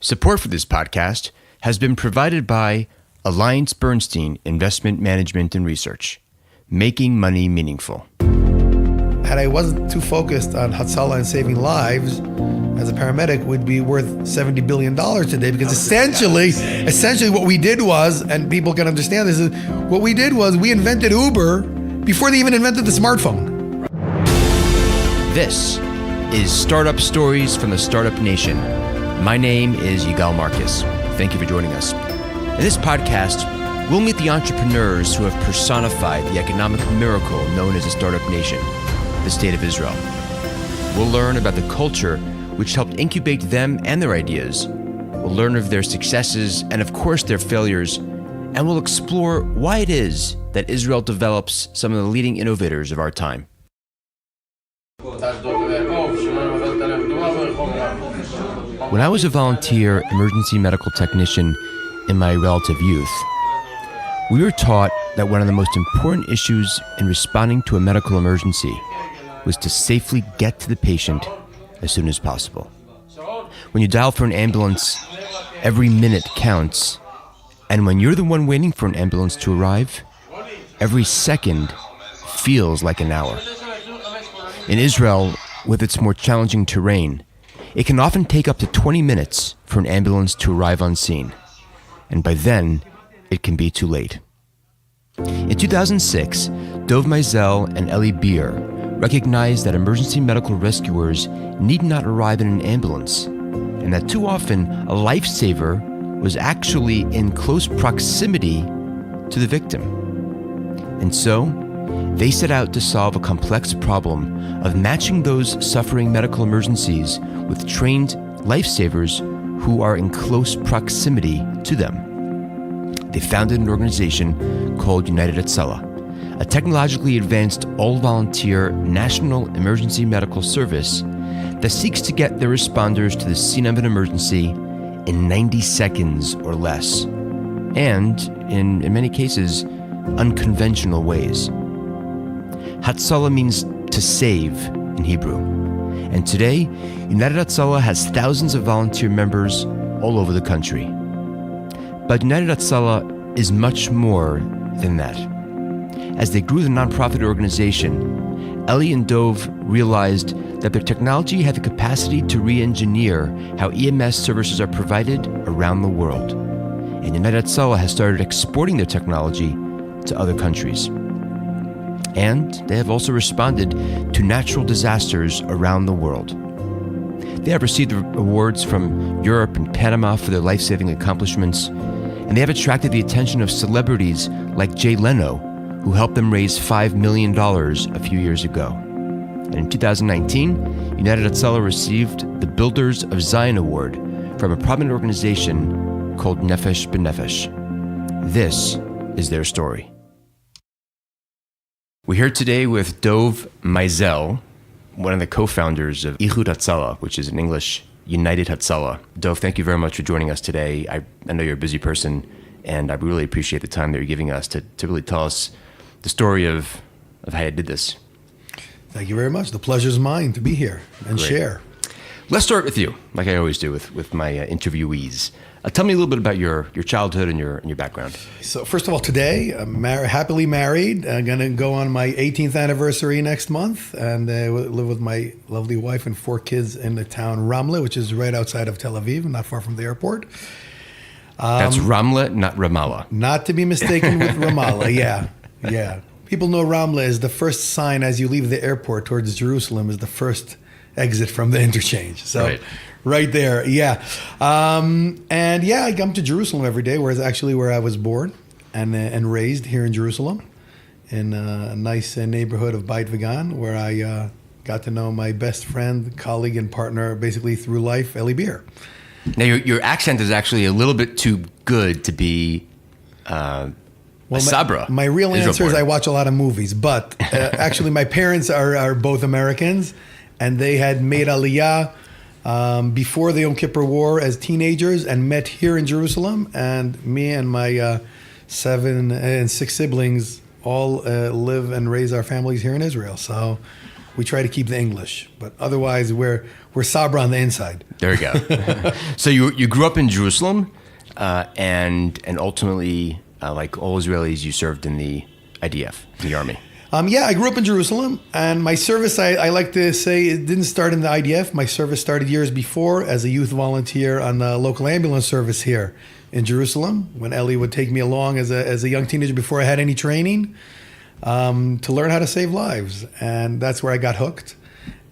Support for this podcast has been provided by Alliance Bernstein Investment Management and Research, making money meaningful. Had I wasn't too focused on Hatzalah and saving lives, as a paramedic would be worth $70 billion today, because essentially what we did was, and people can understand this, is what we did was we invented Uber before they even invented the smartphone. This is Startup Stories from the Startup Nation. My name is Yigal Marcus. Thank you for joining us. In this podcast, we'll meet the entrepreneurs who have personified the economic miracle known as the Startup Nation, the State of Israel. We'll learn about the culture which helped incubate them and their ideas. We'll learn of their successes and, of course, their failures. And we'll explore why it is that Israel develops some of the leading innovators of our time. When I was a volunteer emergency medical technician in my relative youth, we were taught that one of the most important issues in responding to a medical emergency was to safely get to the patient as soon as possible. When you dial for an ambulance, every minute counts, and when you're the one waiting for an ambulance to arrive, every second feels like an hour. In Israel, with its more challenging terrain, it can often take up to 20 minutes for an ambulance to arrive on scene, and by then, it can be too late. In 2006, Dov Maisel and Eli Beer recognized that emergency medical rescuers need not arrive in an ambulance, and that too often a lifesaver was actually in close proximity to the victim. And so, they set out to solve a complex problem of matching those suffering medical emergencies with trained lifesavers who are in close proximity to them. They founded an organization called United Hatzalah, a technologically advanced all-volunteer national emergency medical service that seeks to get their responders to the scene of an emergency in 90 seconds or less, and in many cases, unconventional ways. Hatzalah means to save in Hebrew. And today, United Hatzalah has thousands of volunteer members all over the country. But United Hatzalah is much more than that. As they grew the nonprofit organization, Eli and Dov realized that their technology had the capacity to re-engineer how EMS services are provided around the world. And United Hatzalah has started exporting their technology to other countries. And they have also responded to natural disasters around the world. They have received awards from Europe and Panama for their life-saving accomplishments, and they have attracted the attention of celebrities like Jay Leno, who helped them raise $5 million a few years ago. And in 2019, United Hatzalah received the Builders of Zion Award from a prominent organization called Nefesh B'Nefesh. This is their story. We're here today with Dov Maisel, one of the co-founders of Ihud Hatzalah, which is in English, United Hatzalah. Dov, thank you very much for joining us today. I know you're a busy person, and I really appreciate the time that you're giving us to really tell us the story of how you did this. Thank you very much. The pleasure's mine to be here and Great. share. Let's start with you, like I always do with my interviewees. Tell me a little bit about your childhood and your background. So first of all, today, I'm happily married. I'm going to go on my 18th anniversary next month and live with my lovely wife and 4 kids in the town Ramle, which is right outside of Tel Aviv, not far from the airport. That's Ramle, not Ramallah. Not to be mistaken with Ramallah, yeah. People know Ramle is the first sign as you leave the airport towards Jerusalem, is the first exit from the interchange. So right there, yeah. I come to Jerusalem every day, where I was born and raised here in Jerusalem, in a nice neighborhood of Beit Vegan, where I got to know my best friend, colleague, and partner basically through life, Eli Beer. Now, your accent is actually a little bit too good to be Sabra. My real answer is I watch a lot of movies, but actually my parents are both Americans, and they had made Aliyah before the Yom Kippur War as teenagers and met here in Jerusalem, and me and my 7 and 6 siblings all live and raise our families here in Israel. So we try to keep the English, but otherwise we're Sabra on the inside. There you go. So you grew up in Jerusalem, and ultimately, like all Israelis, you served in the IDF, in the army. Yeah, I grew up in Jerusalem, and my service, I like to say, it didn't start in the IDF. My service started years before as a youth volunteer on the local ambulance service here in Jerusalem, when Ellie would take me along as a young teenager before I had any training, to learn how to save lives. And that's where I got hooked.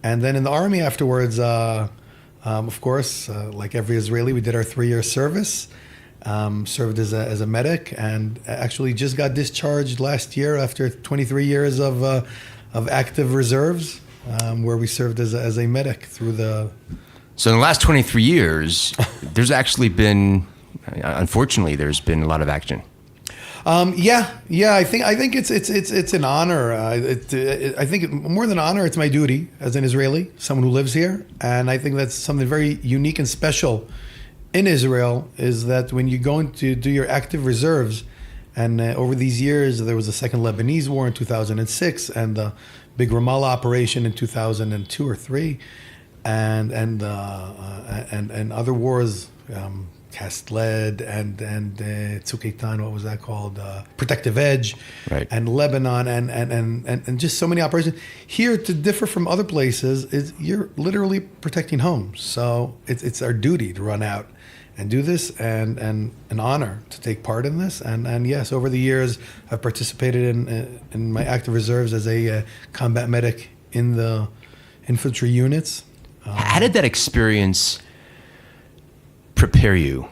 And then in the army afterwards, of course, like every Israeli, we did our 3-year service. Served as a medic, and actually just got discharged last year after 23 years of active reserves, where we served as a medic through the. So in the last 23 years, there's actually been, unfortunately, there's been a lot of action. Yeah. I think it's an honor. I think more than honor, it's my duty as an Israeli, someone who lives here, and I think that's something very unique and special in Israel, is that when you're going to do your active reserves, and over these years there was the second Lebanese war in 2006, and the big Ramallah operation in 2002 or 3, and other wars, Castled and Tzuk Eitan, what was that called? Protective Edge, right. And Lebanon, and just so many operations. Here, to differ from other places, is you're literally protecting homes. So it's our duty to run out and do this, and an honor to take part in this. And yes, over the years, I've participated in my active reserves as a combat medic in the infantry units. How did that experience prepare you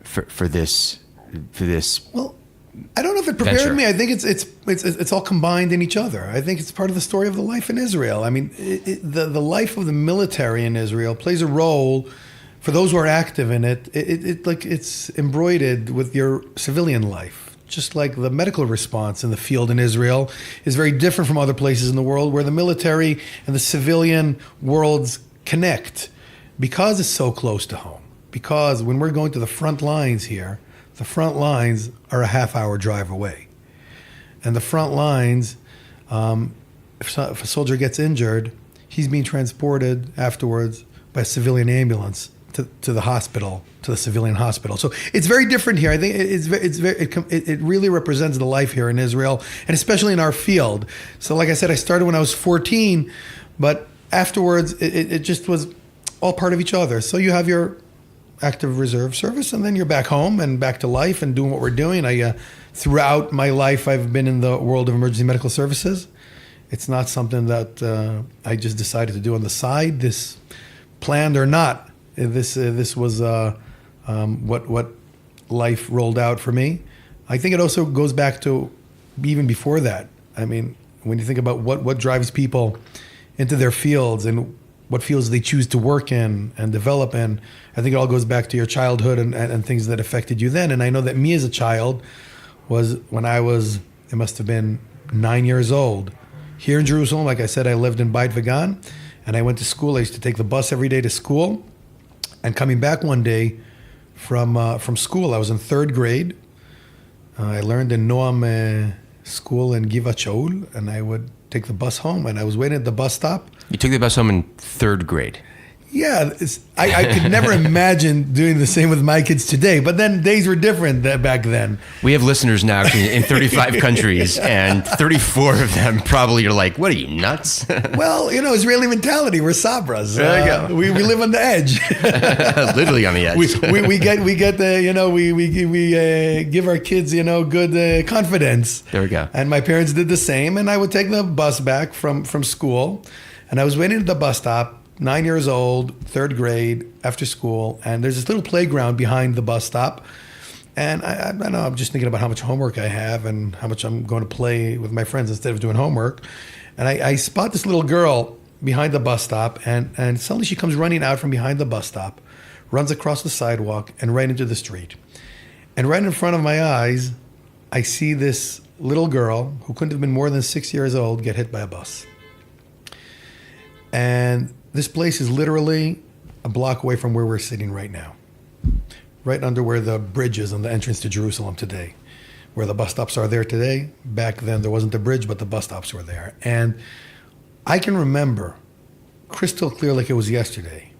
for this? Well, I don't know if it prepared venture. me. I think it's all combined in each other. I think it's part of the story of the life in Israel. I mean, the life of the military in Israel plays a role for those who are active in it. It's embroidered with your civilian life. Just like the medical response in the field in Israel is very different from other places in the world, where the military and the civilian worlds connect because it's so close to home. Because when we're going to the front lines here, the front lines are a half-hour drive away. And the front lines, if a soldier gets injured, he's being transported afterwards by a civilian ambulance to the hospital, to the civilian hospital. So it's very different here. I think it really represents the life here in Israel, and especially in our field. So like I said, I started when I was 14, but afterwards it just was all part of each other. So you have your active reserve service, and then you're back home and back to life and doing what we're doing. Throughout my life, I've been in the world of emergency medical services. It's not something that I just decided to do on the side. This planned or not, this was what life rolled out for me. I think it also goes back to even before that. I mean, when you think about what drives people into their fields and what fields they choose to work in and develop in, I think it all goes back to your childhood and things that affected you then. And I know that me as a child was when it must have been 9 years old. Here in Jerusalem, like I said, I lived in Beit Vegan, and I went to school. I used to take the bus every day to school. And coming back one day from school, I was in 3rd grade. I learned in Noam school in Givat Shaul, and I would take the bus home, and I was waiting at the bus stop. You took the bus home in 3rd grade. Yeah, I could never imagine doing the same with my kids today. But then days were different back then. We have listeners now in 35 countries, and 34 of them probably are like, "What are you, nuts?" Well, Israeli mentality. We're Sabras. There you go. We live on the edge. Literally on the edge. we get the we give our kids good confidence. There we go. And my parents did the same. And I would take the bus back from school, and I was waiting at the bus stop. 9 years old, 3rd grade, after school, and there's this little playground behind the bus stop. And I don't know, I'm just thinking about how much homework I have and how much I'm going to play with my friends instead of doing homework. And I spot this little girl behind the bus stop, and suddenly she comes running out from behind the bus stop, runs across the sidewalk and right into the street. And right in front of my eyes, I see this little girl who couldn't have been more than 6 years old get hit by a bus. And this place is literally a block away from where we're sitting right now, right under where the bridge is on the entrance to Jerusalem today, where the bus stops are there today. Back then, there wasn't a bridge, but the bus stops were there. And I can remember crystal clear like it was yesterday.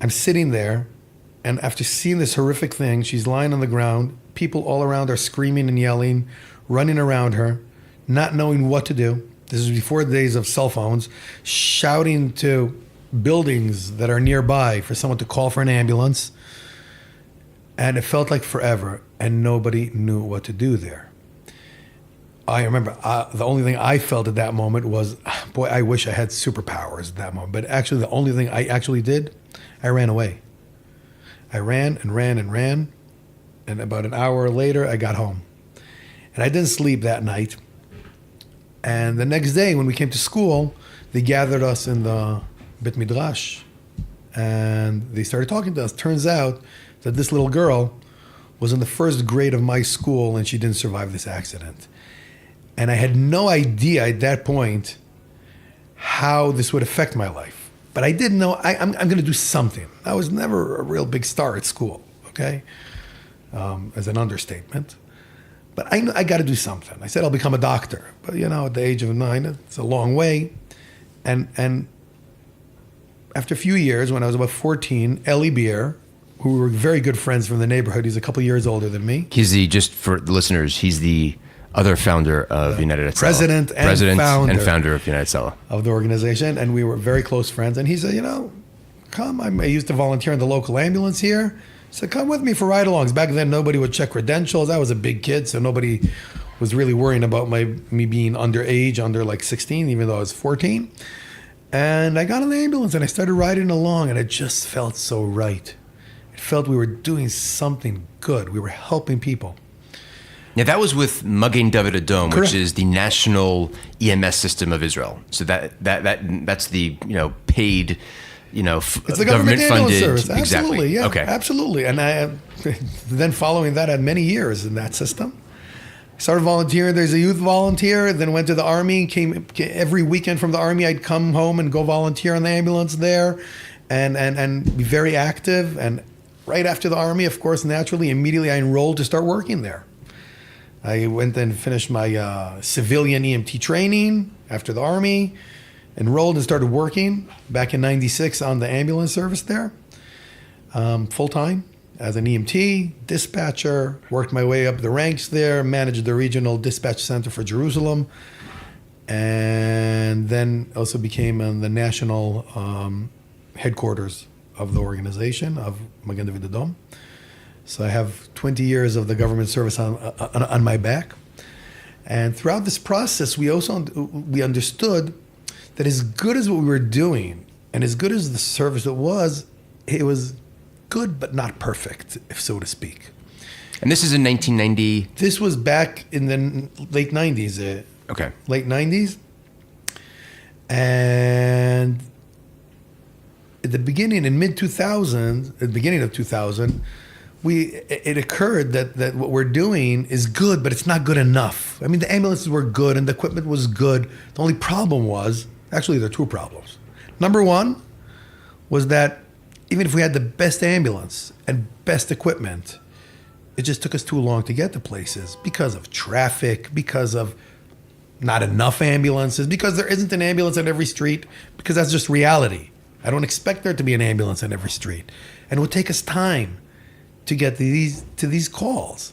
I'm sitting there, and after seeing this horrific thing, she's lying on the ground. People all around are screaming and yelling, running around her, not knowing what to do. This is before the days of cell phones, shouting to buildings that are nearby for someone to call for an ambulance. And it felt like forever, and nobody knew what to do there. I remember the only thing I felt at that moment was, boy, I wish I had superpowers at that moment. But actually, the only thing I actually did, I ran away. I ran and ran and ran. And about an hour later, I got home. And I didn't sleep that night. And the next day, when we came to school, they gathered us in the Bet Midrash. And they started talking to us. Turns out that this little girl was in the first grade of my school, and she didn't survive this accident. And I had no idea at that point how this would affect my life. But I did know I'm going to do something. I was never a real big star at school, okay? As an understatement. But I got to do something. I said I'll become a doctor. But, at the age of 9, it's a long way. And after a few years, when I was about 14, Eli Beer, who were very good friends from the neighborhood, he's a couple years older than me. Just for the listeners, he's the other founder of United Hatzalah. President and founder of United Hatzalah. Of the organization. And we were very close friends. And he said, come. I used to volunteer in the local ambulance here. He said, come with me for ride-alongs. Back then, nobody would check credentials. I was a big kid, so nobody was really worrying about me being underage, under like 16, even though I was 14. And I got in the ambulance and I started riding along, and it just felt so right. It felt we were doing something good. We were helping people. Now, that was with Magen David Adom, Correct. which is the national EMS system of Israel. So that's the paid, it's the government funded service. Absolutely, exactly. yeah, Okay, absolutely. And then following that, I had many years in that system. Started volunteering. There's a youth volunteer. Then went to the army. Came every weekend from the army. I'd come home and go volunteer on the ambulance there, and be very active. And right after the army, of course, naturally, immediately I enrolled to start working there. I went and finished my civilian EMT training after the army, enrolled and started working back in '96 on the ambulance service there, full time as an EMT, dispatcher, worked my way up the ranks there, managed the regional dispatch center for Jerusalem, and then also became the national headquarters of the organization of Magen David Adom. So I have 20 years of the government service on my back. And throughout this process, we understood that as good as what we were doing and as good as the service it was good but not perfect, if so to speak. And this is in 1990? This was back in the late 90s. Okay. Late 90s. And at the beginning, in mid-2000, at the beginning of 2000, it occurred that what we're doing is good, but it's not good enough. I mean, the ambulances were good and the equipment was good. The only problem was, actually there are two problems. Number one was that even if we had the best ambulance and best equipment, it just took us too long to get to places because of traffic, because of not enough ambulances, because there isn't an ambulance on every street, because that's just reality. I don't expect there to be an ambulance on every street. And it would take us time to get to these calls.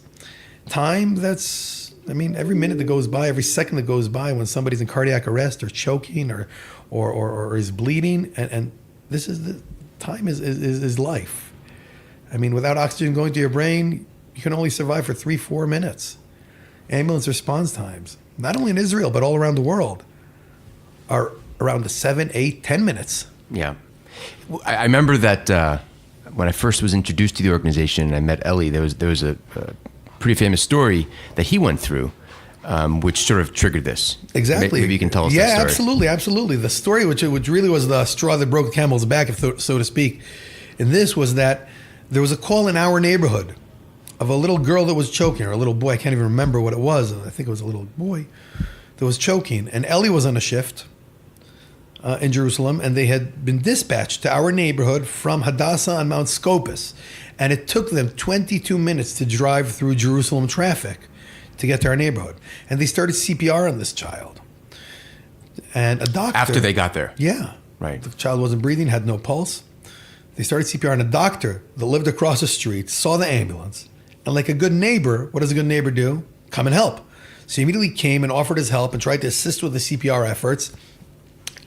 Time that's, every minute that goes by, every second that goes by when somebody's in cardiac arrest or choking or is bleeding, and this is the time is life. Without oxygen going to your brain, you can only survive for 3-4 minutes. Ambulance response times, not only in Israel, but all around the world, are around the 7, 8, 10 minutes. Yeah. I remember that when I first was introduced to the organization and I met Eli, there was a pretty famous story that he went through, which sort of triggered this. Exactly. Maybe you can tell us that story. Yeah, absolutely. The story, which really was the straw that broke the camel's back, so to speak, in this was that there was a call in our neighborhood of a little girl that was choking, or a little boy. I can't even remember what it was. I think it was a little boy that was choking. And Eli was on a shift in Jerusalem, and they had been dispatched to our neighborhood from Hadassah on Mount Scopus. And it took them 22 minutes to drive through Jerusalem traffic to get to our neighborhood. And they started CPR on this child. And a doctor... After they got there? Yeah. Right. The child wasn't breathing, had no pulse. They started CPR, and a doctor that lived across the street saw the ambulance. And like a good neighbor, what does a good neighbor do? Come and help. So he immediately came and offered his help and tried to assist with the CPR efforts.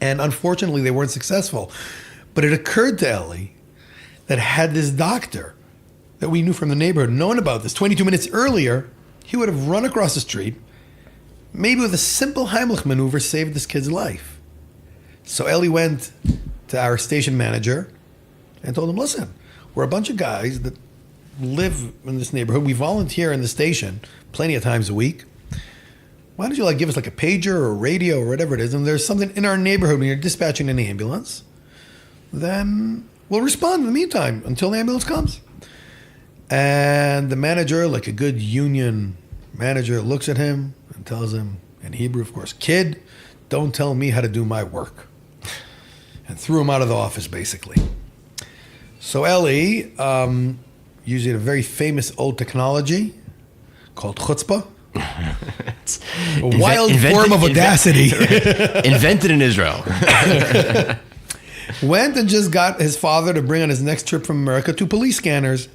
And unfortunately, they weren't successful. But it occurred to Ellie that had this doctor that we knew from the neighborhood known about this 22 minutes earlier, he would have run across the street, maybe with a simple Heimlich maneuver, saved this kid's life. So Ellie went to our station manager and told him, listen, we're a bunch of guys that live in this neighborhood. We volunteer in the station plenty of times a week. Why don't you give us a pager or a radio or whatever it is, and there's something in our neighborhood when you're dispatching an ambulance, then we'll respond in the meantime until the ambulance comes. And the manager, like a good union manager, looks at him and tells him in Hebrew, of course, kid, don't tell me how to do my work. And threw him out of the office, basically. So Ellie, using a very famous old technology called chutzpah, a wild form of audacity. Invented in Israel. Went and just got his father to bring on his next trip from America 2 police scanners.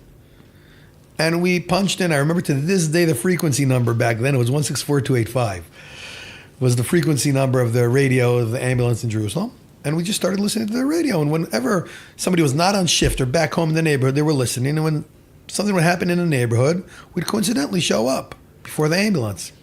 And we punched in, I remember to this day, the frequency number back then, it was 164285, was the frequency number of the radio of the ambulance in Jerusalem. And we just started listening to the radio. And whenever somebody was not on shift or back home in the neighborhood, they were listening. And when something would happen in the neighborhood, we'd coincidentally show up before the ambulance.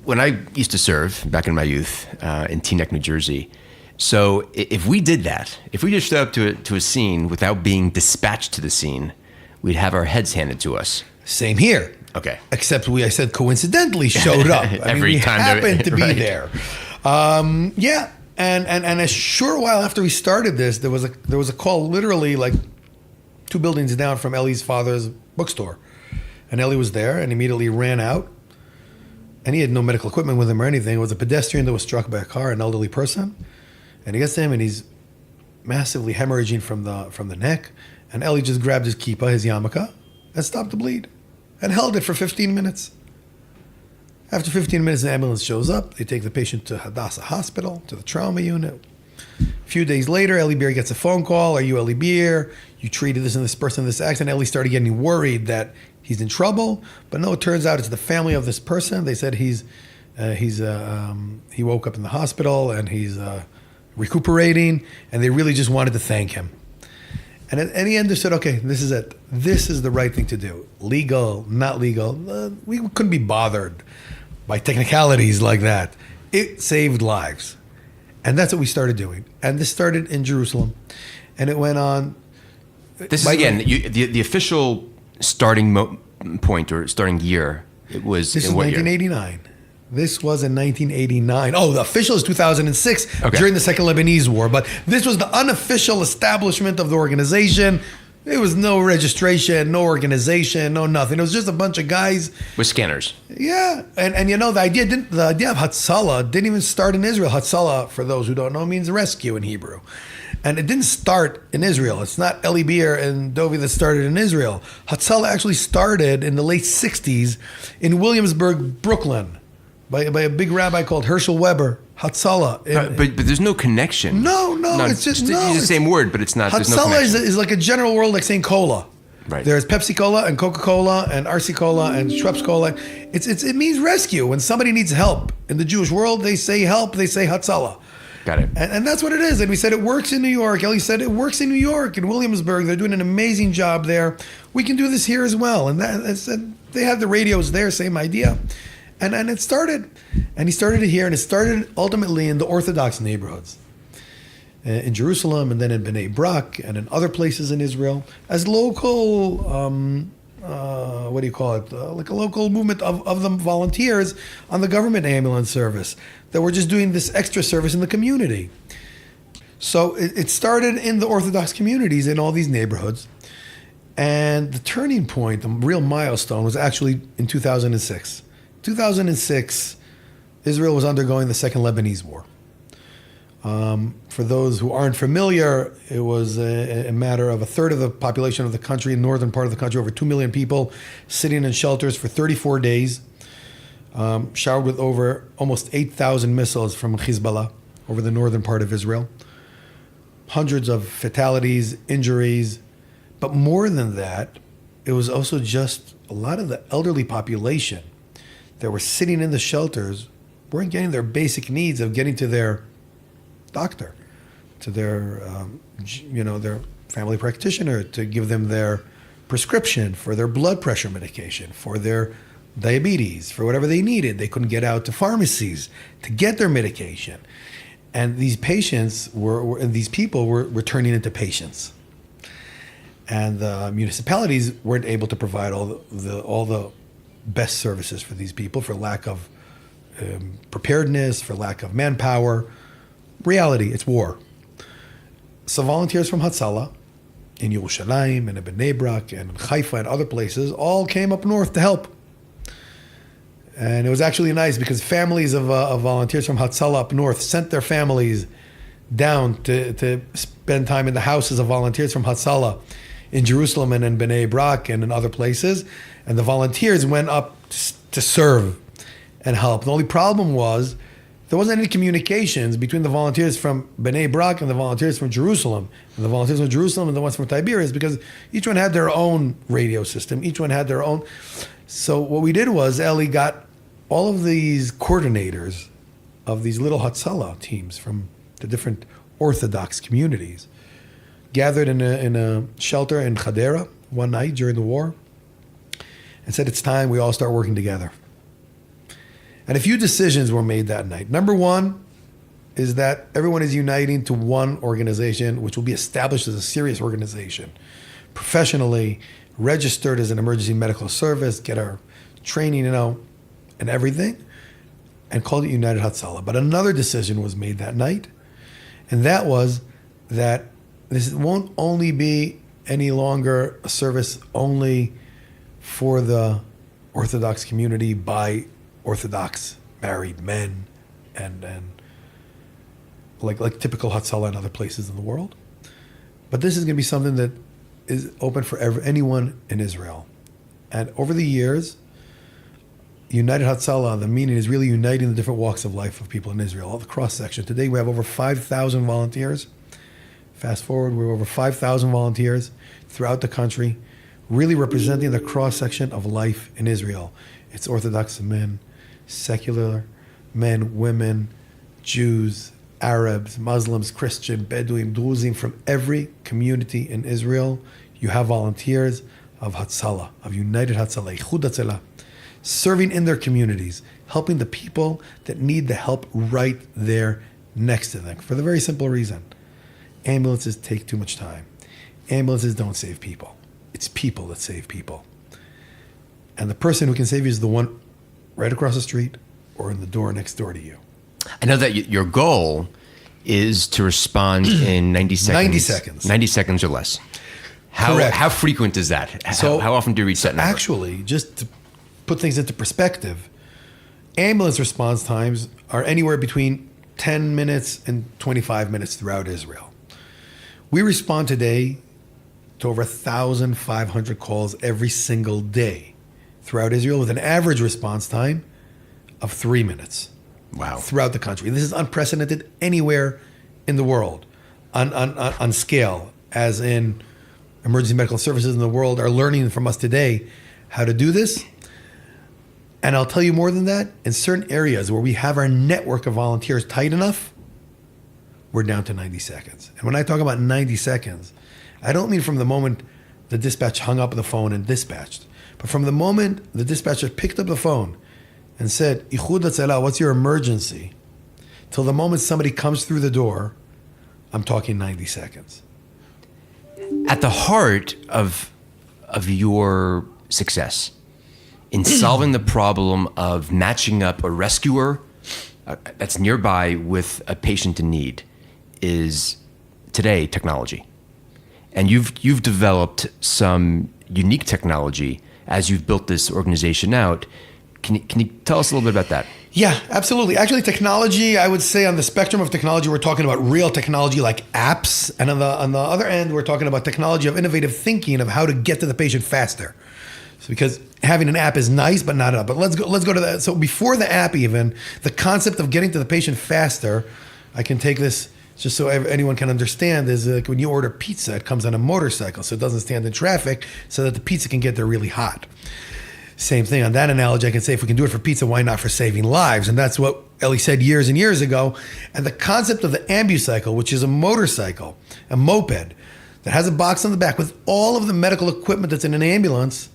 When I used to serve back in my youth in Teaneck, New Jersey, so if we did that, if we just showed up to a scene without being dispatched to the scene, we'd have our heads handed to us. Same here. Okay. Except I said coincidentally showed up. Every time we happened to be right. there. Yeah. And a short while after we started this, there was a call literally 2 buildings down from Ellie's father's bookstore. And Ellie was there and immediately ran out. And he had no medical equipment with him or anything. It was a pedestrian that was struck by a car, an elderly person. And he gets to him and he's massively hemorrhaging from the neck. And Ellie just grabbed his kippah, his yarmulke, and stopped the bleed. And held it for 15 minutes. After 15 minutes, the ambulance shows up. They take the patient to Hadassah Hospital, to the trauma unit. A few days later, Ellie Beer gets a phone call. Are you Ellie Beer? You treated this and this person in this accident. Ellie started getting worried that he's in trouble. But no, it turns out it's the family of this person. They said he woke up in the hospital and he's recuperating. And they really just wanted to thank him. And at the end, they said, okay, this is it. This is the right thing to do. Legal, not legal. We couldn't be bothered by technicalities like that. It saved lives. And that's what we started doing. And this started in Jerusalem. And it went on. This is, again, the official starting point or starting year, it was This in is what 1989. Year? This was in 1989. Oh, the official is 2006 okay. During the Second Lebanese War. But this was the unofficial establishment of the organization. There was no registration, no organization, no nothing. It was just a bunch of guys with scanners. Yeah, and the idea of Hatzalah didn't even start in Israel. Hatzalah, for those who don't know, means rescue in Hebrew, and it didn't start in Israel. It's not Eli Beer and Dovi that started in Israel. Hatzalah actually started in the late '60s in Williamsburg, Brooklyn, by a big rabbi called Herschel Weber. Hatzalah. But there's no connection. No, it's just no. It's the same word, but it's not. Hatzalah is like a general word, like saying cola. Right. There's Pepsi Cola and Coca-Cola and RC Cola and Schweppes Cola. It means rescue. When somebody needs help in the Jewish world, they say help. They say Hatzalah. Got it. And that's what it is. And we said it works in New York. Ellie said it works in New York, in Williamsburg. They're doing an amazing job there. We can do this here as well. And they had the radios there, same idea. And it started. And he started it here, and it started ultimately in the Orthodox neighborhoods. In Jerusalem, and then in Bnei Brak, and in other places in Israel, as local, like a local movement of the volunteers on the government ambulance service that were just doing this extra service in the community. So it started in the Orthodox communities in all these neighborhoods. And the turning point, the real milestone, was actually in 2006. 2006, Israel was undergoing the Second Lebanese War. For those who aren't familiar, it was a matter of a third of the population of the country, northern part of the country, over 2 million people, sitting in shelters for 34 days, showered with over almost 8,000 missiles from Hezbollah. over the northern part of Israel. Hundreds of fatalities, injuries. But more than that, it was also just a lot of the elderly population that were sitting in the shelters weren't getting their basic needs of getting to their doctor, to their, their family practitioner, to give them their prescription for their blood pressure medication, for their diabetes, for whatever they needed. They couldn't get out to pharmacies to get their medication. And these patients these people were turning into patients. And the municipalities weren't able to provide all the best services for these people for lack of preparedness, for lack of manpower. Reality, it's war. So volunteers from Hatzalah in Yerushalayim and in Bnei Brak and in Haifa and other places all came up north to help. And it was actually nice because families of volunteers from Hatzalah up north sent their families down to spend time in the houses of volunteers from Hatzalah in Jerusalem and in Bnei Brak and in other places. And the volunteers went up to serve and help. The only problem was there wasn't any communications between the volunteers from Bnei Brak and the volunteers from Jerusalem, and the volunteers from Jerusalem and the ones from Tiberias, because each one had their own radio system. Each one had their own. So what we did was Eli got all of these coordinators of these little Hatzalah teams from the different Orthodox communities, gathered in a shelter in Hadera one night during the war, and said, it's time we all start working together. And a few decisions were made that night. Number one is that everyone is uniting to one organization, which will be established as a serious organization, professionally registered as an emergency medical service, get our training, and everything, and called it United Hatzalah. But another decision was made that night, and that was that this won't only be any longer a service only for the Orthodox community by Orthodox married men and like typical Hatzalah in other places in the world. But this is going to be something that is open for anyone in Israel. And over the years, United Hatzalah, the meaning is really uniting the different walks of life of people in Israel, all the cross-section. Today we have over 5,000 volunteers. Fast forward, we're over 5,000 volunteers throughout the country, really representing the cross-section of life in Israel. It's Orthodox men, secular men, women, Jews, Arabs, Muslims, Christian, Bedouin, Druzim, from every community in Israel. You have volunteers of Hatzalah, of United Hatzalah, Ichud Hatzalah, serving in their communities, helping the people that need the help right there next to them, for the very simple reason. Ambulances take too much time. Ambulances don't save people. It's people that save people. And the person who can save you is the one right across the street or in the door next door to you. I know that your goal is to respond in 90 seconds. 90 seconds. 90 seconds or less. Correct. How frequent is that? How often do you reach that number? Actually, just to put things into perspective, ambulance response times are anywhere between 10 minutes and 25 minutes throughout Israel. We respond today to over 1,500 calls every single day throughout Israel with an average response time of 3 minutes. Wow. Throughout the country. This is unprecedented anywhere in the world on scale, as in emergency medical services in the world are learning from us today how to do this. And I'll tell you more than that, in certain areas where we have our network of volunteers tight enough, we're down to 90 seconds. And when I talk about 90 seconds, I don't mean from the moment the dispatch hung up the phone and dispatched, but from the moment the dispatcher picked up the phone and said, Ichud Hatzalah, what's your emergency? Till the moment somebody comes through the door, I'm talking 90 seconds. At the heart of your success in solving the problem of matching up a rescuer that's nearby with a patient in need is today technology. And you've developed some unique technology as you've built this organization out. Can you tell us a little bit about that? Yeah, absolutely. Actually, technology, I would say on the spectrum of technology, we're talking about real technology like apps. And on the other end, we're talking about technology of innovative thinking of how to get to the patient faster. So because having an app is nice, but not enough. But let's go to that. So before the app even, the concept of getting to the patient faster I can take this just so anyone can understand. Is like when you order pizza, it comes on a motorcycle, so it doesn't stand in traffic, so that the pizza can get there really hot. Same thing. On that analogy, I can say if we can do it for pizza, why not for saving lives? And that's what Ellie said years and years ago. And the concept of the ambucycle, which is a motorcycle, a moped, that has a box on the back with all of the medical equipment that's in an ambulance,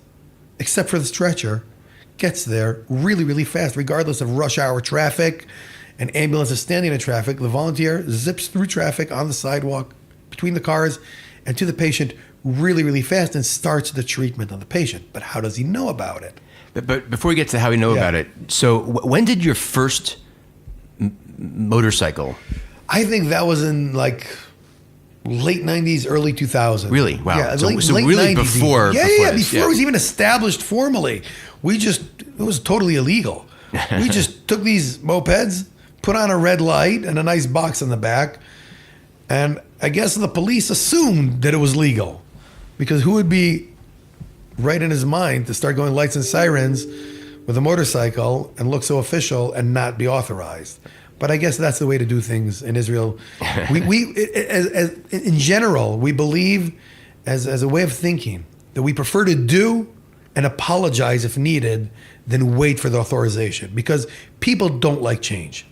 except for the stretcher, gets there really, really fast, regardless of rush hour traffic. An ambulance is standing in traffic. The volunteer zips through traffic on the sidewalk between the cars and to the patient really, really fast and starts the treatment on the patient. But how does he know about it? But before we get to how we know about it, so when did your first motorcycle? I think that was in like late 90s, early 2000s. Really? Wow. Yeah, So late really 90s. before Before it was even established formally. It was totally illegal. We just took these mopeds, put on a red light and a nice box in the back, and I guess the police assumed that it was legal, because who would be right in his mind to start going lights and sirens with a motorcycle and look so official and not be authorized? But I guess that's the way to do things in Israel. In general, we believe as a way of thinking that we prefer to do and apologize if needed than wait for the authorization, because people don't like change.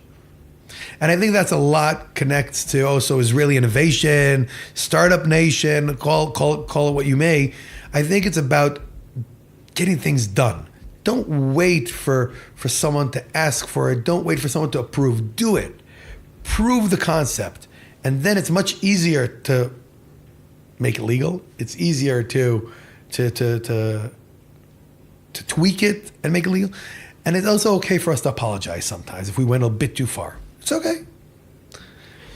And I think that's a lot connects to also Israeli innovation, startup nation, call it what you may. I think it's about getting things done. Don't wait for someone to ask for it. Don't wait for someone to approve. Do it. Prove the concept. And then it's much easier to make it legal. It's easier to tweak it and make it legal. And it's also okay for us to apologize sometimes if we went a bit too far. It's okay.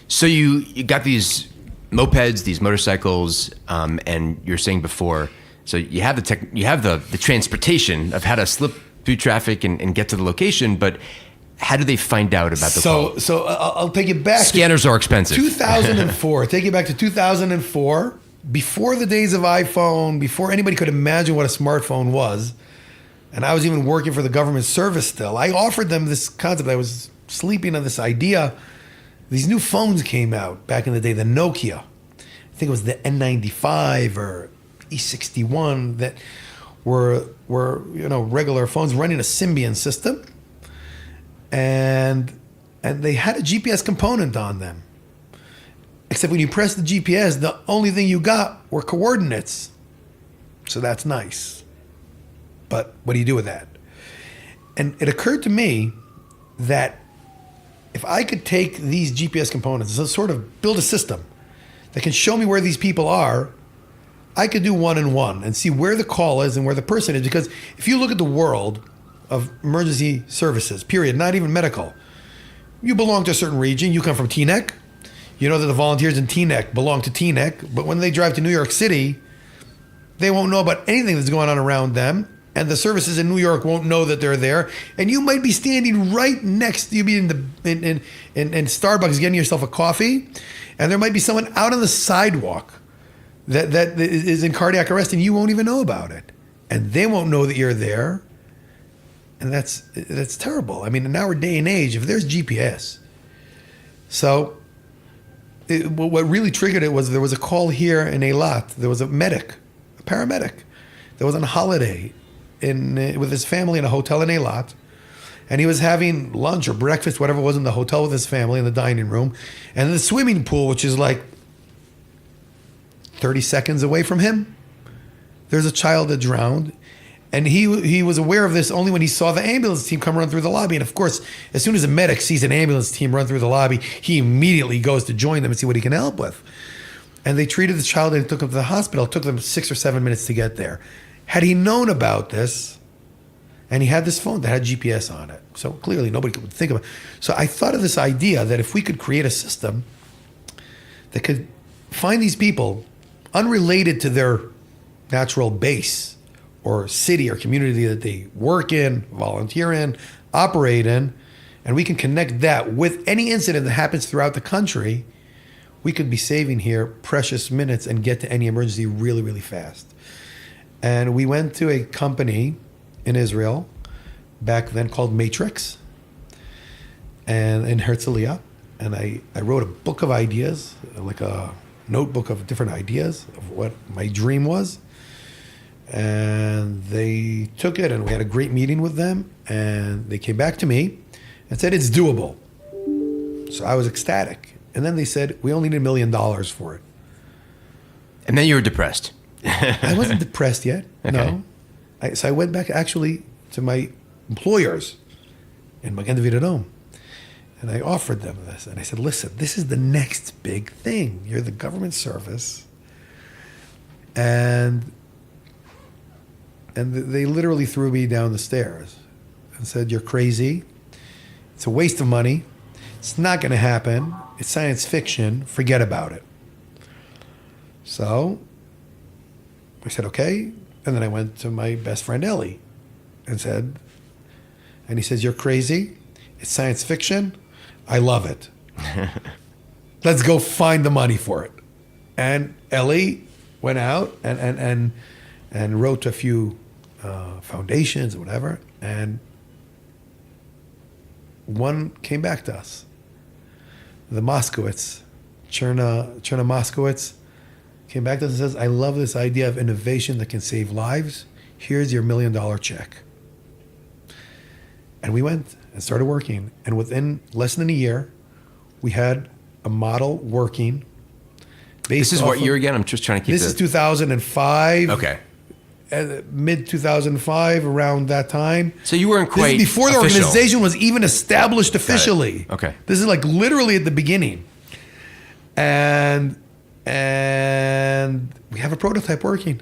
So you got these mopeds, these motorcycles, and you're saying before, so you have the transportation of how to slip through traffic and get to the location, but how do they find out about the call? So I'll take it back. Scanners are expensive. 2004. Take it back to 2004, before the days of iPhone, before anybody could imagine what a smartphone was, and I was even working for the government service still. I offered them this concept. I was sleeping on this idea. These new phones came out back in the day, the Nokia. I think it was the N95 or E61 that were regular phones running a Symbian system, and they had a GPS component on them. Except when you press the GPS, the only thing you got were coordinates. So that's nice. But what do you do with that? And it occurred to me that if I could take these GPS components and sort of build a system that can show me where these people are, I could do one-on-one and see where the call is and where the person is. Because if you look at the world of emergency services, period, not even medical, you belong to a certain region. You come from Teaneck. You know that the volunteers in Teaneck belong to Teaneck. But when they drive to New York City, they won't know about anything that's going on around them. And the services in New York won't know that they're there. And you might be standing right next to you, be in Starbucks getting yourself a coffee, and there might be someone out on the sidewalk that is in cardiac arrest, and you won't even know about it. And they won't know that you're there. And that's terrible. I mean, in our day and age, if there's GPS. So what really triggered it was there was a call here in Eilat. There was a paramedic that was on holiday with his family in a hotel in Eilat, and he was having lunch or breakfast, whatever it was, in the hotel with his family in the dining room, and in the swimming pool, which is like 30 seconds away from him, there's a child that drowned, and he was aware of this only when he saw the ambulance team come run through the lobby. And of course, as soon as a medic sees an ambulance team run through the lobby, he immediately goes to join them and see what he can help with. And they treated the child and took him to the hospital. It took them 6 or 7 minutes to get there. Had he known about this, and he had this phone that had GPS on it, so clearly nobody would think of it. So I thought of this idea that if we could create a system that could find these people unrelated to their natural base or city or community that they work in, volunteer in, operate in, and we can connect that with any incident that happens throughout the country, we could be saving here precious minutes and get to any emergency really, really fast. And we went to a company in Israel back then called Matrix and in Herzliya. and I wrote a book of ideas, like a notebook of different ideas of what my dream was. And they took it, and we had a great meeting with them, and they came back to me and said, it's doable. So I was ecstatic. And then they said, we only need $1 million for it. And then you were depressed. I wasn't depressed yet. Okay. No. So I went back actually to my employers in Magen David Adom. And I offered them this. And I said, listen, this is the next big thing. You're the government service. And they literally threw me down the stairs and said, you're crazy. It's a waste of money. It's not going to happen. It's science fiction. Forget about it. So I said, okay. And then I went to my best friend, Ellie, and he says, you're crazy. It's science fiction. I love it. Let's go find the money for it. And Ellie went out and wrote to a few foundations or whatever. And one came back to us. The Moskowitz, Cherna Moskowitz, came back to us and says, I love this idea of innovation that can save lives. Here's your $1 million check. And we went and started working. And within less than a year, we had a model working. This is what year again? I'm just trying to keep this. This is 2005. Okay. Mid 2005, around that time. So you weren't quite this is before the official. organization was even established officially. Okay. This is like literally at the beginning. And we have a prototype working.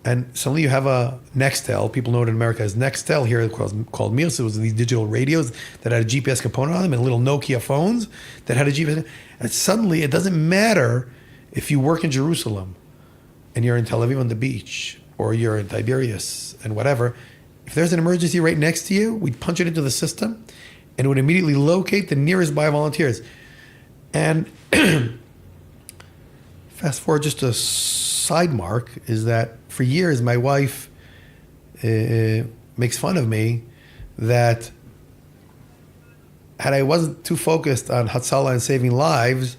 And suddenly you have a Nextel. People know it in America as Nextel. Here it's called Meals. It was these digital radios that had a GPS component on them and little Nokia phones that had a GPS. And suddenly it doesn't matter if you work in Jerusalem and you're in Tel Aviv on the beach or you're in Tiberias and whatever. If there's an emergency right next to you, we'd punch it into the system and it would immediately locate the nearest by volunteers. And fast forward just a side mark is that for years my wife makes fun of me that had I wasn't too focused on Hatzalah and saving lives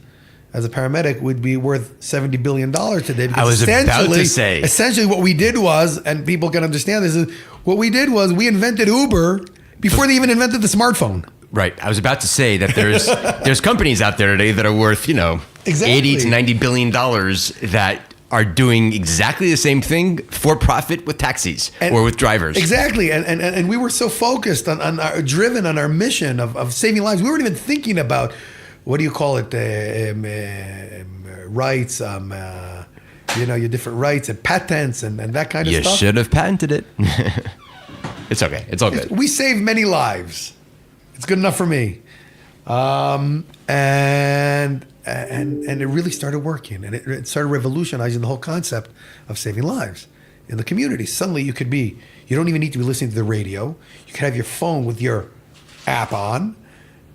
as a paramedic would be worth $70 billion today. Because I was about to say. Essentially what we did was, and people can understand this, is what we did was we invented Uber before they even invented the smartphone. Right. I was about to say that there's companies out there today that are worth, Exactly. 80 to 90 billion dollars that are doing exactly the same thing for profit with taxis or with drivers. Exactly. And we were so focused driven on our mission of saving lives. We weren't even thinking about, what do you call it? Rights, your different rights and patents and that kind of stuff. You should have patented it. It's okay. It's all good. We saved many lives. It's good enough for me. And it really started working, and it started revolutionizing the whole concept of saving lives in the community. Suddenly you don't even need to be listening to the radio. You can have your phone with your app on,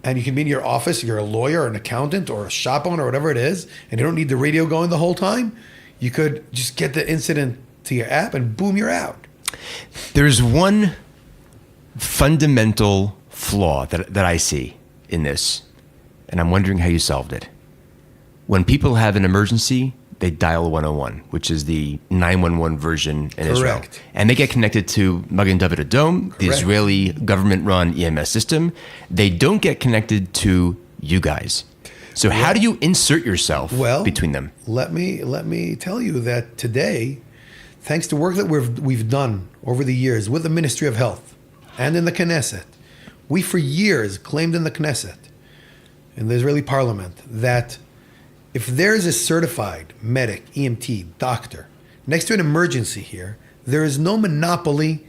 and you can be in your office. You're a lawyer, an accountant, or a shop owner, or whatever it is, and you don't need the radio going the whole time. You could just get the incident to your app, and boom, you're out. There's one fundamental flaw that I see in this, and I'm wondering how you solved it. When people have an emergency, they dial 101, which is the 911 version in Israel. Correct. And they get connected to Magen David Adom, the Israeli government-run EMS system. They don't get connected to you guys. So how do you insert yourself between them? Let me tell you that today, thanks to work that we've done over the years with the Ministry of Health and in the Knesset, we for years claimed in the Knesset, in the Israeli parliament, that if there's a certified medic, EMT, doctor, next to an emergency here, there is no monopoly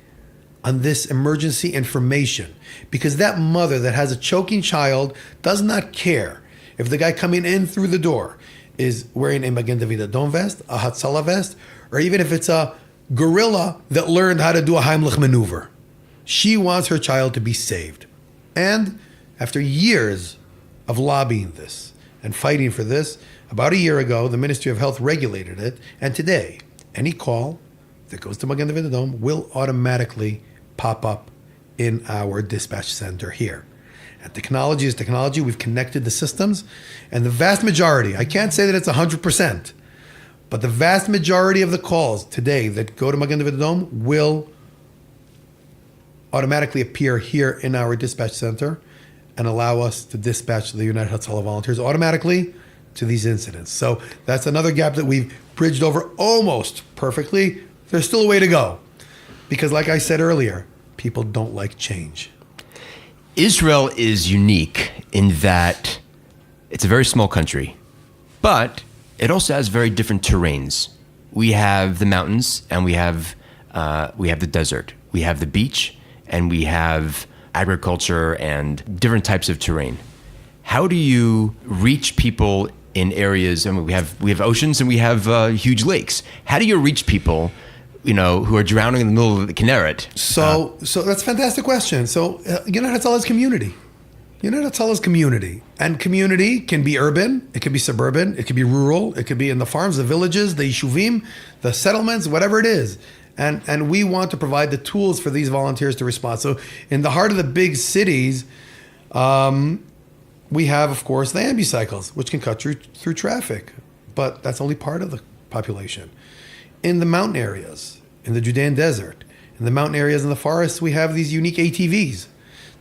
on this emergency information, because that mother that has a choking child does not care if the guy coming in through the door is wearing a Magen David Adom vest, a Hatzalah vest, or even if it's a gorilla that learned how to do a Heimlich maneuver. She wants her child to be saved. And after years of lobbying this and fighting for this, about a year ago, the Ministry of Health regulated it, and today, any call that goes to Magen David Adom will automatically pop up in our dispatch center here. And technology is technology. We've connected the systems. And the vast majority, I can't say that it's 100%, but the vast majority of the calls today that go to Magen David Adom will automatically appear here in our dispatch center and allow us to dispatch the United Hatzalah volunteers automatically to these incidents. So that's another gap that we've bridged over almost perfectly. There's still a way to go. Because like I said earlier, people don't like change. Israel is unique in that it's a very small country, but it also has very different terrains. We have the mountains, and we have the desert. We have the beach, and we have agriculture and different types of terrain. How do you reach people in areas? I mean, we have oceans and we have huge lakes. How do you reach people, who are drowning in the middle of the Kinneret? So that's a fantastic question. So United Hatzalah is community. United Hatzalah is community. And community can be urban, it can be suburban, it can be rural, it could be in the farms, the villages, the yeshuvim, the settlements, whatever it is. And we want to provide the tools for these volunteers to respond. So in the heart of the big cities, we have, of course, the ambucycles, which can cut through traffic. But that's only part of the population. In the mountain areas, in the Judean desert, in the mountain areas in the forests, we have these unique ATVs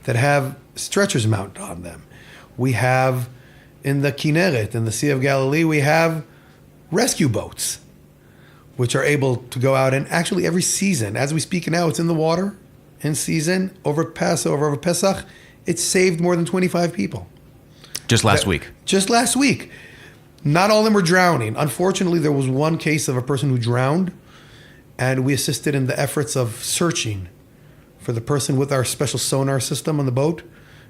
that have stretchers mounted on them. We have, in the Kinneret, in the Sea of Galilee, we have rescue boats, which are able to go out, and actually every season, as we speak now, it's in the water, in season, over Passover, over Pesach, it saved more than 25 people. Just last week. Just last week. Not all of them were drowning. Unfortunately, there was one case of a person who drowned, and we assisted in the efforts of searching for the person with our special sonar system on the boat.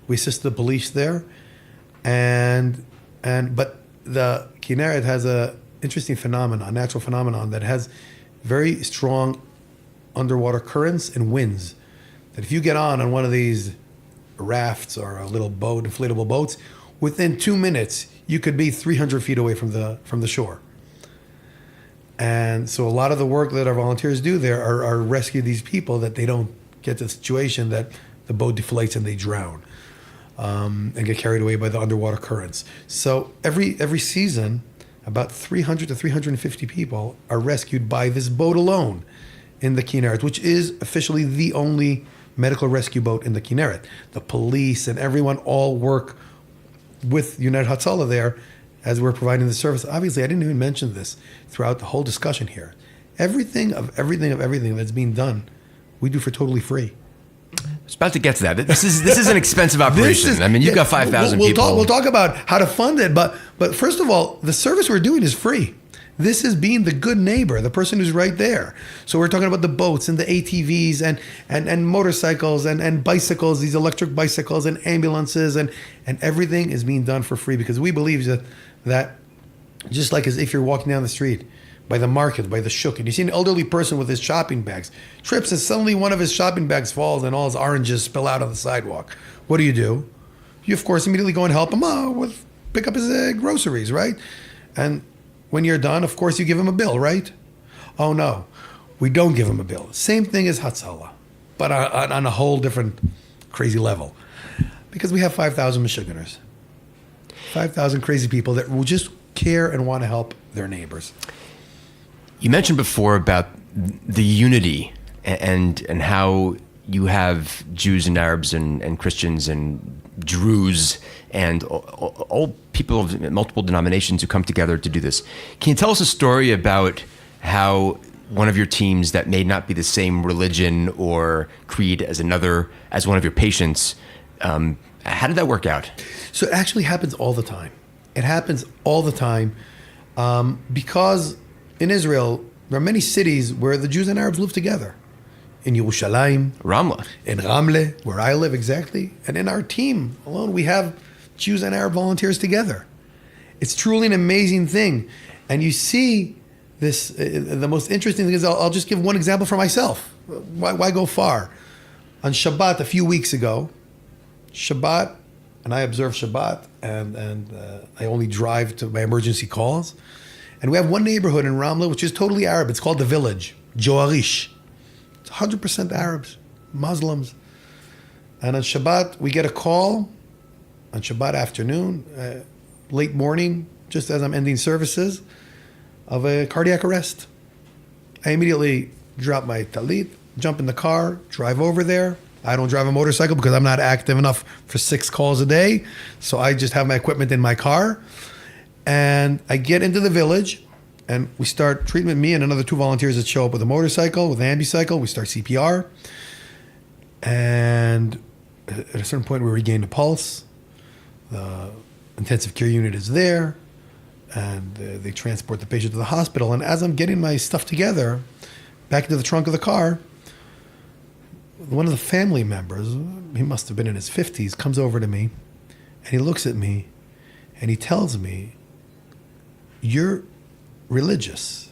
We assisted the police there. But the Kinneret has a interesting phenomenon, natural phenomenon, that has very strong underwater currents and winds. That if you get on one of these rafts or a little boat, inflatable boats, within 2 minutes, you could be 300 feet away from the shore. And so a lot of the work that our volunteers do there are rescue these people, that they don't get the situation that the boat deflates and they drown and get carried away by the underwater currents. So every season, about 300 to 350 people are rescued by this boat alone in the Kinneret, which is officially the only medical rescue boat in the Kinneret. The police and everyone all work with United Hatzalah there as we're providing the service. Obviously, I didn't even mention this throughout the whole discussion here. Everything that's being done, we do for totally free. I was about to get to that. This is an expensive operation. You've got 5,000 people. We'll talk about how to fund it, but first of all, the service we're doing is free. This is being the good neighbor, the person who's right there. So we're talking about the boats and the ATVs and motorcycles and bicycles, these electric bicycles and ambulances, and everything is being done for free, because we believe that just like as if you're walking down the street, by the market, by the shuk, and you see an elderly person with his shopping bags, trips and suddenly one of his shopping bags falls and all his oranges spill out on the sidewalk. What do? You, of course, immediately go and help him pick up his groceries, right? And when you're done, of course, you give him a bill, right? Oh, no, we don't give him a bill. Same thing as Hatzalah, but on a whole different crazy level. Because we have 5,000 Michiganers, 5,000 crazy people that will just care and want to help their neighbors. You mentioned before about the unity and how you have Jews and Arabs and Christians and Druze and all people of multiple denominations who come together to do this. Can you tell us a story about how one of your teams that may not be the same religion or creed as one of your patients, how did that work out? So it actually happens all the time. It happens all the time because in Israel, there are many cities where the Jews and Arabs live together. In Yerushalayim, Ramla, in Ramle, where I live exactly, and in our team alone, we have Jews and Arab volunteers together. It's truly an amazing thing, and you see this. The most interesting thing is, I'll just give one example for myself. Why go far? On Shabbat a few weeks ago, and I observe Shabbat, and I only drive to my emergency calls. And we have one neighborhood in Ramla, which is totally Arab. It's called The Village, Joarish. It's 100% Arabs, Muslims. And on Shabbat, we get a call on Shabbat afternoon, late morning, just as I'm ending services, of a cardiac arrest. I immediately drop my talit, jump in the car, drive over there. I don't drive a motorcycle because I'm not active enough for 6 calls a day. So I just have my equipment in my car. And I get into the village and we start treatment, me and another 2 volunteers that show up with a motorcycle, with an ambicycle. We start CPR. And at a certain point, we regain the pulse. The intensive care unit is there. And they transport the patient to the hospital. And as I'm getting my stuff together, back into the trunk of the car, one of the family members, he must have been in his 50s, comes over to me and he looks at me and he tells me, "You're religious."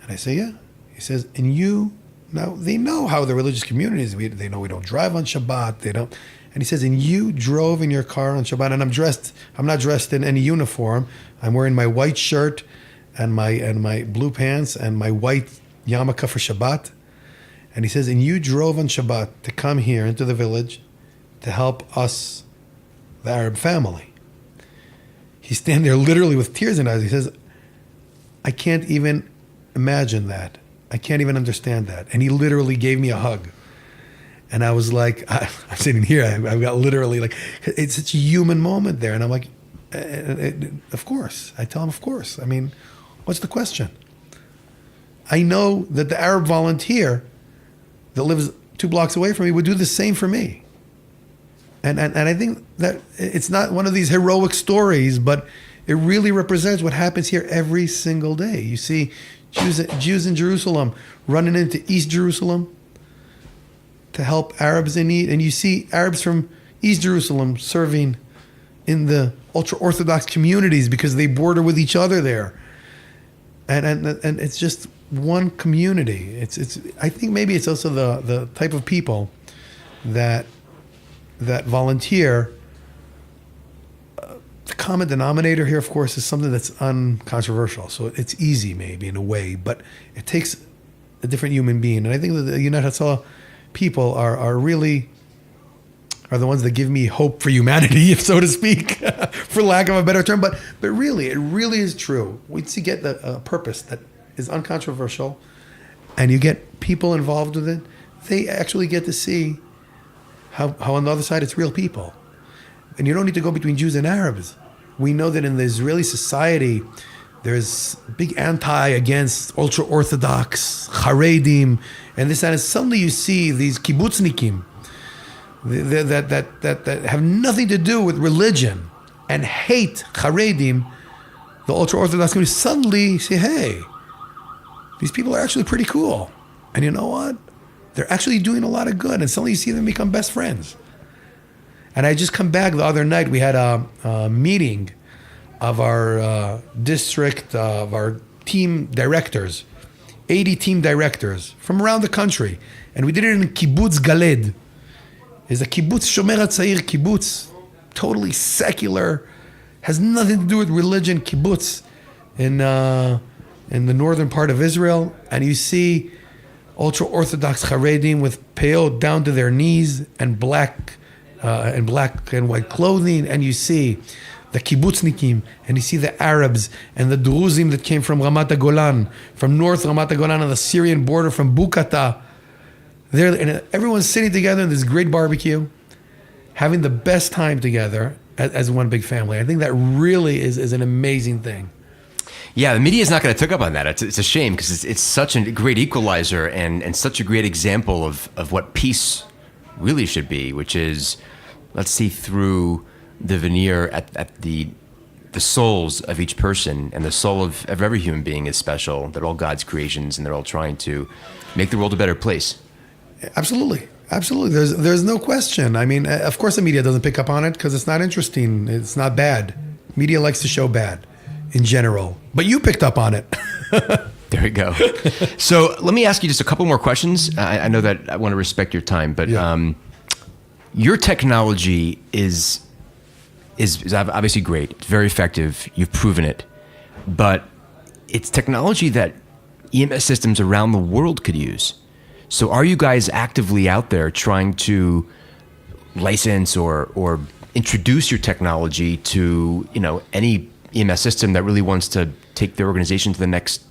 And I say, "Yeah." He says, "And you," now they know how the religious community is. They know we don't drive on Shabbat. They don't. And he says, "And you drove in your car on Shabbat." And I'm not dressed in any uniform. I'm wearing my white shirt and my blue pants and my white yarmulke for Shabbat. And he says, "And you drove on Shabbat to come here into the village to help us, the Arab family." He's standing there literally with tears in his eyes. He says, "I can't even imagine that. I can't even understand that." And he literally gave me a hug. And I was like, I'm sitting here, I've got literally like, it's such a human moment there. And I'm like, of course. I tell him, of course. I mean, what's the question? I know that the Arab volunteer that lives 2 blocks away from me would do the same for me. And I think that it's not one of these heroic stories, but it really represents what happens here every single day. You see Jews in Jerusalem running into East Jerusalem to help Arabs in need. And you see Arabs from East Jerusalem serving in the ultra-Orthodox communities because they border with each other there. And it's just one community. It's I think maybe it's also the type of people that volunteer. The common denominator here, of course, is something that's uncontroversial. So it's easy maybe in a way, but it takes a different human being. And I think that the United Hatzalah people are the ones that give me hope for humanity, if so to speak, for lack of a better term. But really, it really is true. Once you get the purpose that is uncontroversial, and you get people involved with it, they actually get to see how on the other side it's real people. And you don't need to go between Jews and Arabs. We know that in the Israeli society, there's big anti against ultra-Orthodox, Haredim, and this and suddenly you see these kibbutznikim that have nothing to do with religion and hate Haredim, the ultra-Orthodox community. Suddenly you say, hey, these people are actually pretty cool. And you know what? They're actually doing a lot of good. And suddenly you see them become best friends. And I just come back the other night. We had a meeting of our district, of our team directors, 80 team directors from around the country. And we did it in Kibbutz Galed. It's a kibbutz, Shomer HaTzair kibbutz, totally secular, has nothing to do with religion, kibbutz in the northern part of Israel. And you see ultra-Orthodox Haredim with peot down to their knees and black and white clothing, and you see the kibbutznikim, and you see the Arabs and the Druzim that came from Ramat HaGolan, from North Ramat HaGolan on the Syrian border, from Bukata. There, and everyone's sitting together in this great barbecue, having the best time together as one big family. I think that really is an amazing thing. Yeah, the media is not going to pick up on that. It's a shame because it's such a great equalizer and such a great example of what peace really should be, which is, let's see through the veneer at the souls of each person, and the soul of every human being is special. They're all God's creations, and they're all trying to make the world a better place. Absolutely. There's no question. I mean, of course the media doesn't pick up on it because it's not interesting. It's not bad. Media likes to show bad in general, but you picked up on it. There we go. So let me ask you just a couple more questions. I know that I want to respect your time, but your technology is obviously great. It's very effective. You've proven it. But it's technology that EMS systems around the world could use. So are you guys actively out there trying to license or introduce your technology to, any EMS system that really wants to take their organization to the next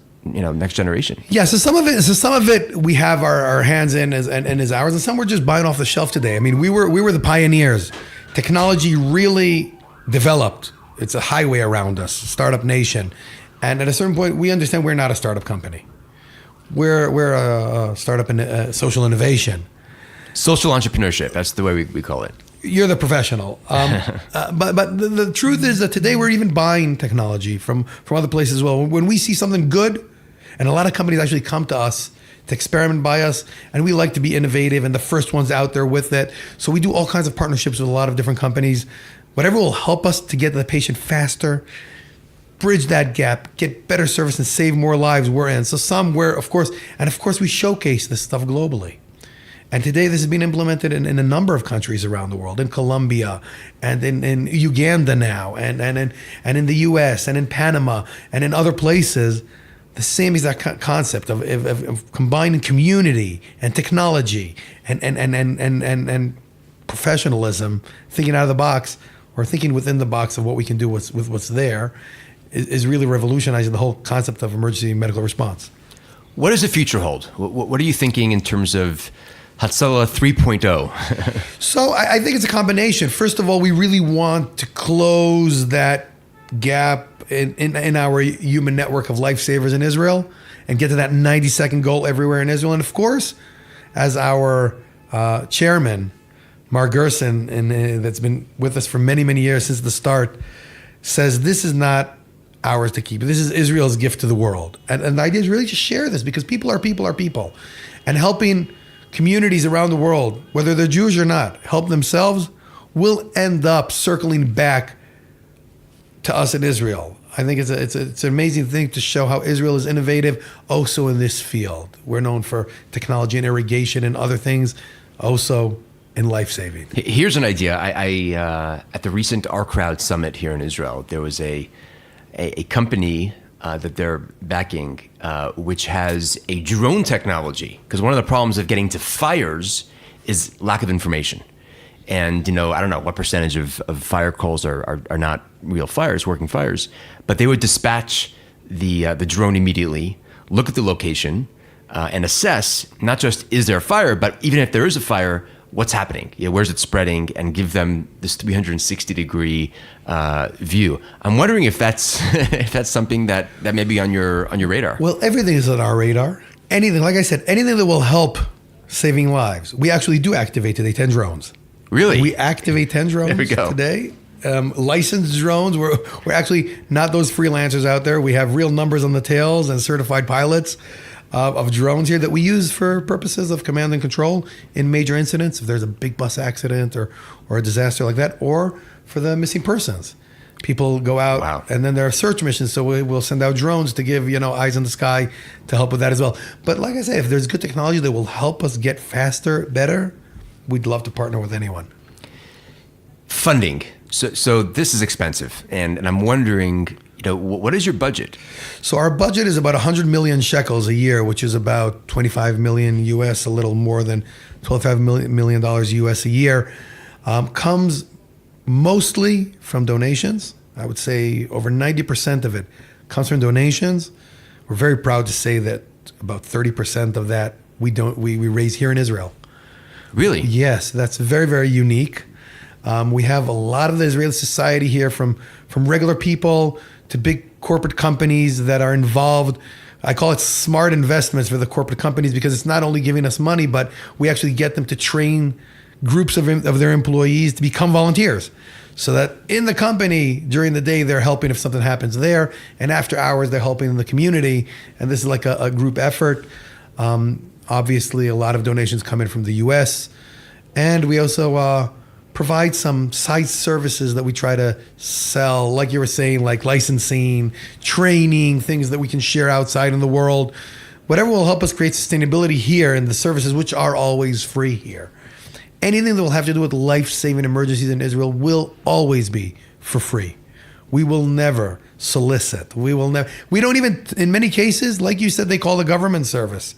generation? Yeah, so some of it we have our hands in and is ours, and some we're just buying off the shelf today. I mean, we were the pioneers. Technology really developed. It's a highway around us, startup nation, and at a certain point, we understand we're not a startup company. We're a startup in social innovation, social entrepreneurship. That's the way we call it. You're the professional, but the truth is that today we're even buying technology from other places as well. When we see something good. And a lot of companies actually come to us to experiment by us, and we like to be innovative and the first ones out there with it. So we do all kinds of partnerships with a lot of different companies. Whatever will help us to get to the patient faster, bridge that gap, get better service, and save more lives, we're in. So of course, we showcase this stuff globally. And today this is being implemented in a number of countries around the world, in Colombia and in Uganda now, and in the US and in Panama and in other places. The same exact concept of combining community and technology and professionalism, thinking out of the box or thinking within the box of what we can do with what's there, is really revolutionizing the whole concept of emergency medical response. What does the future hold? What are you thinking in terms of Hatzalah 3.0? So I think it's a combination. First of all, we really want to close that gap in our human network of lifesavers in Israel and get to that 90-second goal everywhere in Israel. And of course, as our chairman, Mar Gerson, that's been with us for many, many years since the start, says this is not ours to keep. This is Israel's gift to the world. And the idea is really to share this because people are people. And helping communities around the world, whether they're Jewish or not, help themselves will end up circling back to us in Israel. I think it's an amazing thing to show how Israel is innovative also in this field. We're known for technology and irrigation and other things, also in life-saving. Here's an idea. I at the recent Our Crowd Summit here in Israel, there was a company that they're backing, which has a drone technology. Because one of the problems of getting to fires is lack of information. And, I don't know what percentage of fire calls are not real fires, working fires, but they would dispatch the drone immediately, look at the location, and assess not just is there a fire, but even if there is a fire, what's happening? Where's it spreading? And give them this 360-degree view. I'm wondering if that's something that may be on your radar. Well, everything is on our radar. Anything, like I said, anything that will help saving lives. We actually do activate today 10 drones. Really? We activate 10 drones today. Licensed drones. We're actually not those freelancers out there. We have real numbers on the tails and certified pilots of drones here that we use for purposes of command and control in major incidents. If there's a big bus accident or a disaster like that, or for the missing persons. People go out and then there are search missions. So we'll send out drones to give, eyes in the sky to help with that as well. But like I say, if there's good technology that will help us get faster, better, we'd love to partner with anyone. Funding. So this is expensive, and I'm wondering, what is your budget? So our budget is about 100 million shekels a year, which is about 25 million US, a little more than $12 million US a year. Comes mostly from donations. I would say over 90% of it comes from donations. We're very proud to say that about 30% of that we raise here in Israel. Really? Yes, that's very, very unique. We have a lot of the Israeli society here, from regular people to big corporate companies that are involved. I call it smart investments for the corporate companies because it's not only giving us money, but we actually get them to train groups of their employees to become volunteers. So that in the company, during the day, they're helping if something happens there. And after hours, they're helping in the community. And this is like a group effort. Obviously, a lot of donations come in from the U.S. And we also provide some side services that we try to sell, like you were saying, like licensing, training, things that we can share outside in the world. Whatever will help us create sustainability here in the services, which are always free here. Anything that will have to do with life-saving emergencies in Israel will always be for free. We will never solicit. We don't even, in many cases, like you said, they call the government service.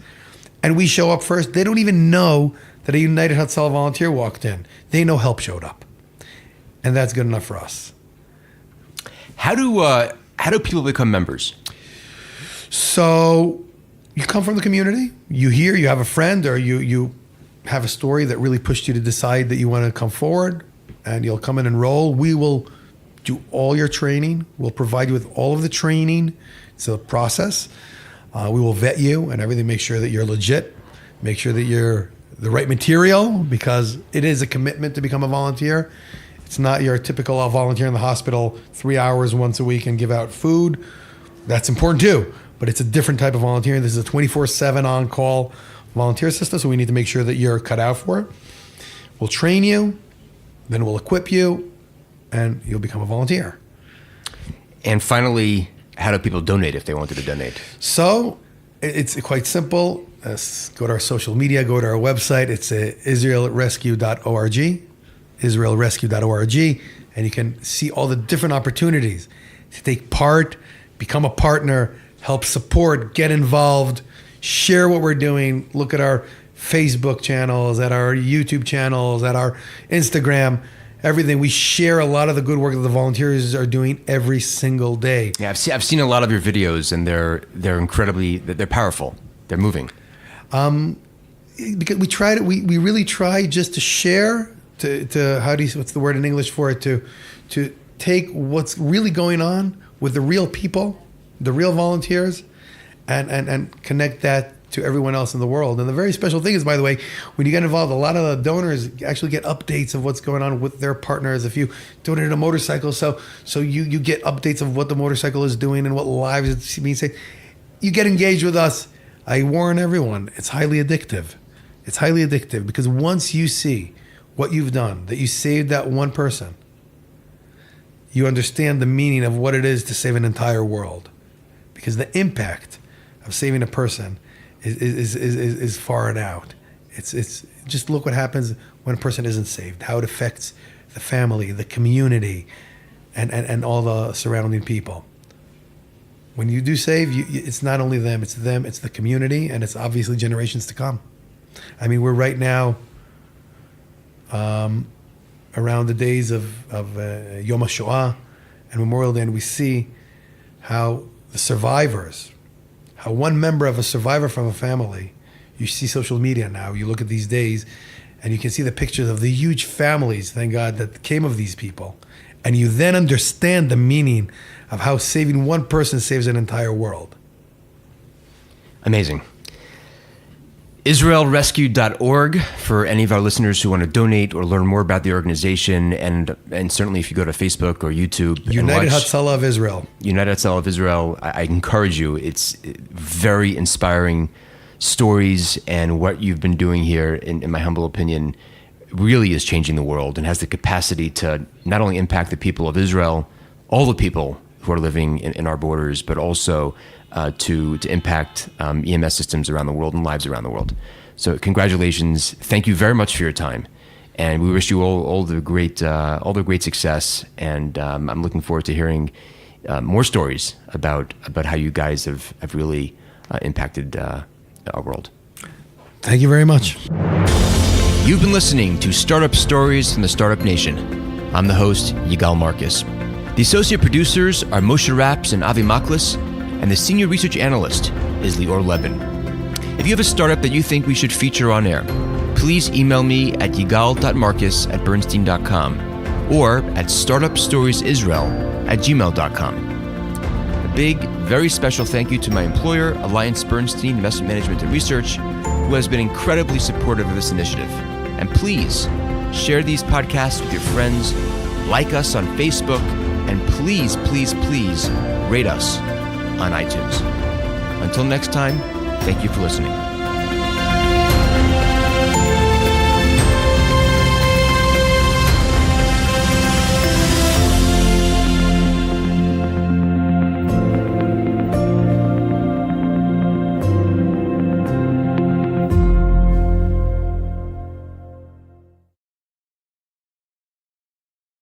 And we show up first. They don't even know that a United Hatzalah volunteer walked in. They know help showed up. and that's good enough for us. How do people become members? So you come from the community, you have a friend, or you have a story that really pushed you to decide that you want to come forward, and you'll come and enroll. We will do all your training. We'll provide you with all of the training. It's a process. We will vet you and everything, make sure that you're legit, make sure that you're the right material, because it is a commitment to become a volunteer. It's not your typical volunteer in the hospital 3 hours once a week and give out food. That's important too, but it's a different type of volunteering. This is a 24/7 on-call volunteer system, so we need to make sure that you're cut out for it. We'll train you, then we'll equip you, and you'll become a volunteer. And finally, how do people donate if they wanted to donate? So it's quite simple. Go to our social media, go to our website. It's israelrescue.org, israelrescue.org, and you can see all the different opportunities to take part, become a partner, help support, get involved, share what we're doing. Look at our Facebook channels, at our YouTube channels, at our Instagram, everything. We share a lot of the good work that the volunteers are doing every single day. Yeah, I've seen a lot of your videos, and they're powerful. They're moving. Because we really try just to share, what's the word in English for it, to take what's really going on with the real people, the real volunteers, and connect that to everyone else in the world. And the very special thing is, by the way, when you get involved, a lot of the donors actually get updates of what's going on with their partners. If you donated a motorcycle, so you get updates of what the motorcycle is doing and what lives it's being saved. You get engaged with us. I warn everyone, it's highly addictive. It's highly addictive, because once you see what you've done, that you saved that one person, you understand the meaning of what it is to save an entire world. Because the impact of saving a person is far and out. It's just look what happens when a person isn't saved, how it affects the family, the community, and all the surrounding people. When you do save, it's not only them, it's the community, and it's obviously generations to come. I mean, we're right now around the days of Yom HaShoah and Memorial Day, and we see how the survivors, how one member of a survivor from a family, you see social media now, you look at these days, and you can see the pictures of the huge families, thank God, that came of these people. And you then understand the meaning of how saving one person saves an entire world. Amazing. IsraelRescue.org for any of our listeners who want to donate or learn more about the organization, and certainly if you go to Facebook or YouTube. United Hatzalah of Israel. United Hatzalah of Israel. I encourage you. It's very inspiring stories, and what you've been doing here, in my humble opinion, really is changing the world and has the capacity to not only impact the people of Israel, all the people who are living in our borders, but also to impact EMS systems around the world and lives around the world. So congratulations. Thank you very much for your time. And we wish you all the great success. And I'm looking forward to hearing more stories about how you guys have really impacted our world. Thank you very much. You've been listening to Startup Stories from the Startup Nation. I'm the host, Yigal Marcus. The associate producers are Moshe Raps and Avi Maklis, and the senior research analyst is Lior Levin. If you have a startup that you think we should feature on air, please email me at yigal.marcus@bernstein.com or at startupstoriesisrael@gmail.com. A big, very special thank you to my employer, Alliance Bernstein Investment Management and Research, who has been incredibly supportive of this initiative. And please share these podcasts with your friends, like us on Facebook, and please, please, please rate us on iTunes. Until next time, thank you for listening.